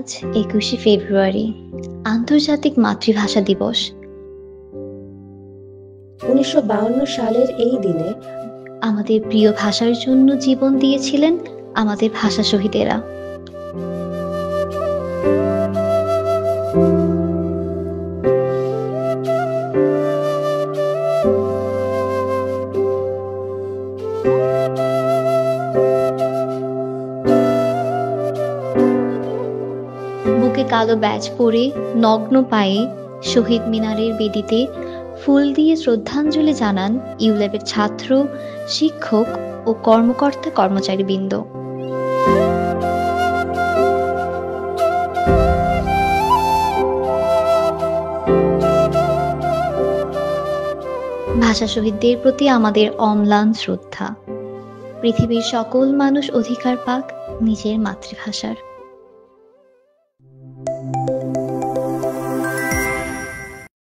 আজ ২১শে ফেব্রুয়ারি, আন্তর্জাতিক মাতৃভাষা দিবস। ১৯৫২ সালের এই দিনে আমাদের প্রিয় ভাষার জন্য জীবন দিয়েছিলেন আমাদের ভাষা শহীদেরা। বুকে কালো ব্যাজ পরে নগ্ন পায়ে শহীদ মিনারের বেদিতে ফুল দিয়ে শ্রদ্ধাঞ্জলি জানান ইউল্যাবের ছাত্র, শিক্ষক ও কর্মকর্তা কর্মচারীবৃন্দ। ভাষা শহীদদের প্রতি আমাদের অম্লান শ্রদ্ধা। পৃথিবীর সকল মানুষ অধিকার পাক নিজের মাতৃভাষার।